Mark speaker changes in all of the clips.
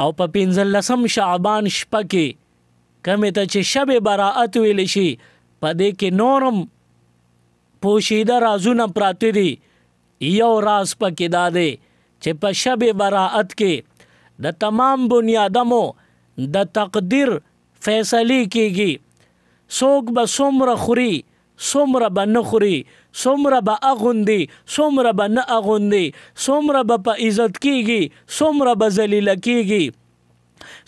Speaker 1: او په 15 شعبان شپه کې کمې ته چې شب براءت ویل شي په دې کې نورم پوشیده رازونه پراته دي. یو راز پکې دا دی چې په شب براءت کې د تمام بنیادمو د تقدیر فیصلې کېږي. څوک به څومره خوري، څومره به نه خوري، څومره به اغوندي، څومره به نه اغوندي، څومره به په عزت کېږي، څومره به ذلیله کېږي،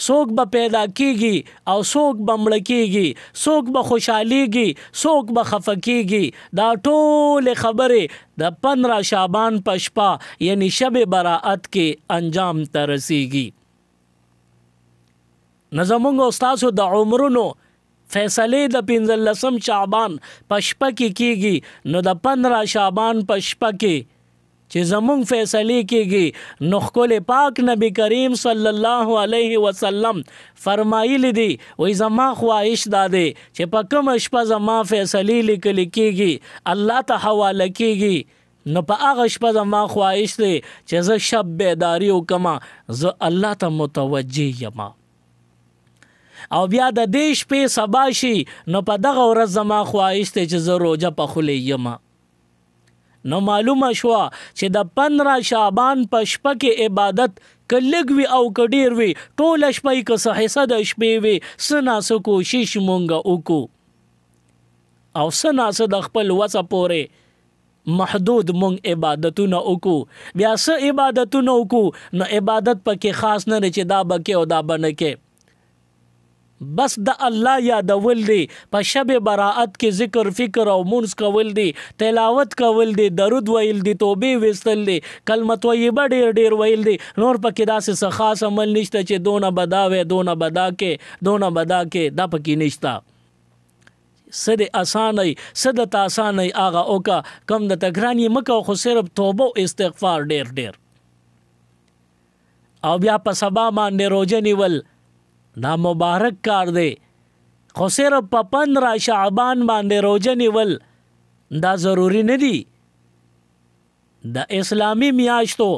Speaker 1: څوک به پیدا کېږي او څوک به مړه کېږي، څوک به خوشحالېږي، څوک به خفه کېږي. دا ټولې خبرې د 15 شعبان په شپه یعنی شب براءت کې انجام ته رسېږي. نو زموږ او ستاسو د عمرونو فیصلې د 15 شعبان په شپه کې کېږي. نو د 15 شعبان په شپه کې چې زمونږ فیصلې کېږي نو ښکلی پاک نبی کریم صلی الله علیه وسلم فرمایلی دی وی زما خواهش دا دی چې په کومه شپه زما فیصلې لیکل کېږي الله ته حواله کېږي نو په هغه شپه زما خواهش دی چې زه شب بیداری وکړم، زه الله ته متوجه یم. او بیا د دې شپې سبا شي نو په دغه ورځ زما خواهش دی چې زه روژه پخولی یم. نو معلومه شوه چې د 15 شعبان په شپه کې عبادت که لږ وي او که ډېر وي ټوله شپه یې که څه حصه د شپې وي څه ناڅه کوشش مونږ وکړو او څه ناڅه د خپل وسه پورې محدود مونږ عبادتونه وکړو. بیا څه عبادتونه وکړو نو عبادت پکې خاص نه دی چې دا به کې او دا به نه کې، بس د الله یادول دی، په شب براءت کې ذکر فکر او منځ کول دی، تلاوت کول دی، درود ویل دی، توبې ویستل دی، کلمه طیبه ډیر ډیر ویل دی. نور پکې داسې څه خاص عمل نشته چې دونه بدا وی دونه بدا کې دونه بدا کې، دا پکې نشته. څه د اسانه څه د تاسانه هغه وکړه، کم د تګرانې مکه خو صرف توبه او استغفار ډیر ډیر. او بیا په سبا باندې روژه نیول دا مبارک کار دی، خو صرف په 15 شعبان باندې روژه نیول دا ضروری نه دی. د اسلامی میاشتو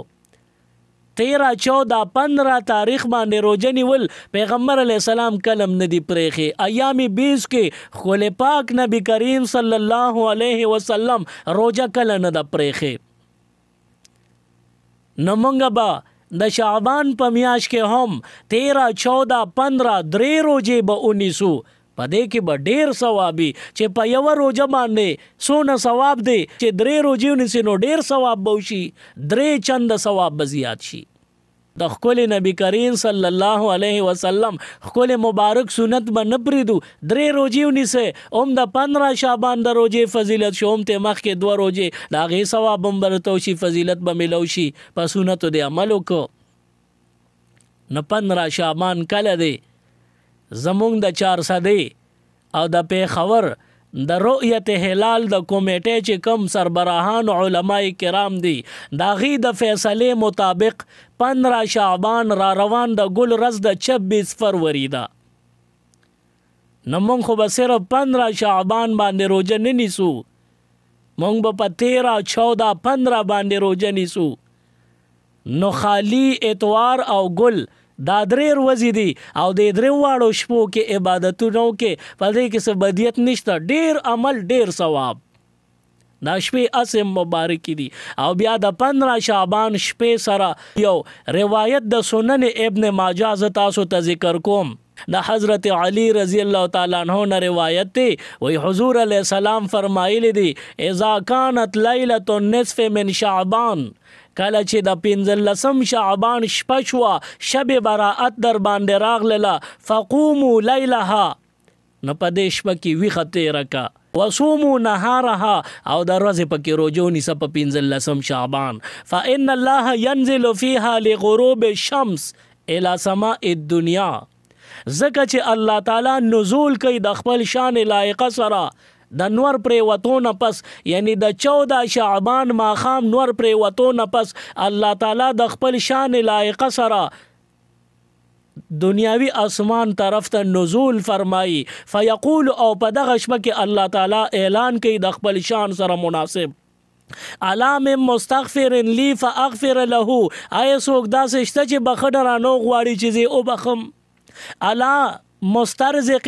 Speaker 1: 13 14 15 تاریخ باندې روژه نیول پیغمبر علیه السلام کلم نه دی پرېښی. ایام 20 کې ښکلی پاک نبی کریم صلی الله علیه وسلم روژه کله نه ده پرېښی. نو مونږ به د شعبان په میاشت کې هم 13 14 15 درې روژې به ونیسو، په دې کې به ډېر ثواب وي. چې په یوه روژه باندې څونه ثواب دی چې 3 روژې ونیسي نو ډېر ثواب به وشي، 3 چنده ثواب به زیات شي. د ښکلي نبی کریم صلی الله علیه وسلم ښکلي مبارک سنت به نه پرېږدو. 3 روژې ونیسئ هم د 15 شعبان د روژې فضیلت شو، هم ترې مخکې 2 روژې د هغې ثواب هم به درته وشي، فضیلت به میلو شي. په سنتو دې عمل وکړو. نو 15 شعبان کله دی زمونږ د 400 او د پیښور د رؤیت هلال د کمیټې چې کم سربراهان علماء کرام دي د هغې د فیصلې مطابق 15 شعبان را روان د ګل ورځ د 26 فروری ده. نو مونږ خو به صرف 15 شعبان باندې روژه نه نیسو، مونږ به په 13 14 15 باندې روژه نیسو. نو خالی اتوار او ګل دا 3 ورځې دي او د 3 واړو شپو کې عبادتونو کې په دې کې څه بدیت نشته، ډیر عمل ډیر ثواب. دا شپې اسم مبارکې دي. او بیا د 15 شعبان شپې سره یو روایت د سنن ابن ماجه ز تاسو ته ذکر کوم. د حضرت علی رضی الله تعالی عنہ نه روایت دی، وی حضور علیہ السلام فرمایلی دی اذا كانت ليله النصف من شعبان، کله چې د 15 شعبان شپه شوه شب براءت در باندې راغلله، فقوموا لیلها، نو په دې شپه کې ویښه تېره که، وصوموا نهارها، او د ورځې پکې روژه ونیسه په 15 شعبان، فإن الله ينزل فيها لغروب الشمس الى سماء الدنيا، ځکه چې الله تعالی نزول کوي د خپل شان لایقه سره د نور پرېوتو نه پس، یعنی د 14 شعبان ماښام نور پرېوتو نه پس الله تعالی د خپل شان لایقه سره دنیاوی اسمان طرف ته نزول فرمایی. فیقول، او په دغه شپه کې الله تعالی اعلان کوي د خپل شان سره مناسب، الا من مستغفر لی فاغفر له آیا څوک داسې شته چې بخښنه رانه غواړي چې زه وبخم؟ الا مسترزق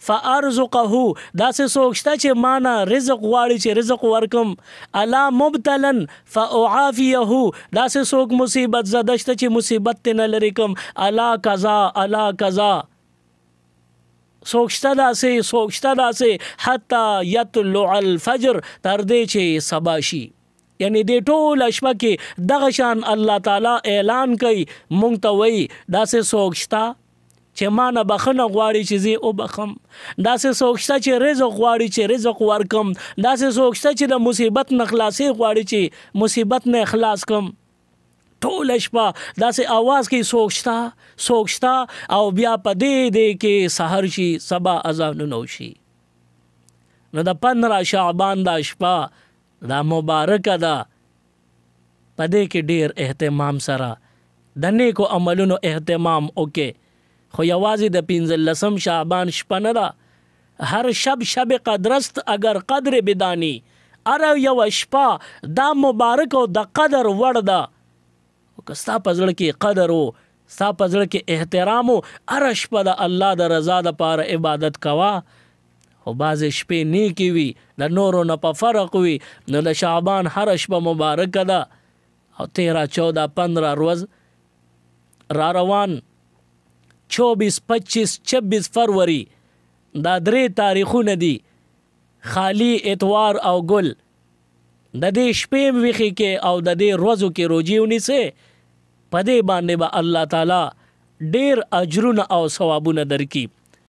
Speaker 1: فارزقه داسې څوک شته چې مانا رزق غواړي چې رزق ورکم؟ الا مبتلا فاعافيه داسې څوک مصیبت زده شته چې مصیبت ته نه لري کوم؟ الا قضا الا قضا سوکشته داسې حتی یطلع الفجر تر دې چې سبا شي. یعنی دې ټول شپه کې دغه شان الله تعالی اعلان کوي مونږ ته وایي داسې سوکشته چې ما نه بخښنه غواړي چې زه وبخم، داسې سوکشته چې رزق غواړي چې رزق ورکم، داسې سوکشته چې د مصیبت نه خلاصي غواړي چې مصیبت نه خلاص کم. ټول شپه داسې आवाज کې سوکشتا او بیا په دې کې سحر شي سبا اذانونه وشي. نو د 15 شعبان دا شپه دا مبارکه ده، په دې کې ډیر اهتمام سره د نیکو عملونو اهتمام وکړي. خو یوازې د 15 شعبان شپه نه ده، هر شب قدرست اگر قدر بدانی، اره یو شپه دا مبارک او د قدر وړ ده. ستا په زړه کې قدر و، ستا په زړه کې احترام و، هره شپه د الله د رضا دپاره عبادت کوه. خو بعضې شپې نیکې وي، د نورو نه په فرق وي. نو د شعبان هره شپه مبارکه ده او 13 14 15 ورځ را روان 24 25 26 فروری دا 3 تاریخونه دي، خالی اتوار او ګل. د دې شپې ویخي کې او د دې ورځو کې روجي ونیسه، په دې باندې به الله تعالی ډیر اجرونه او ثوابونه درکړي.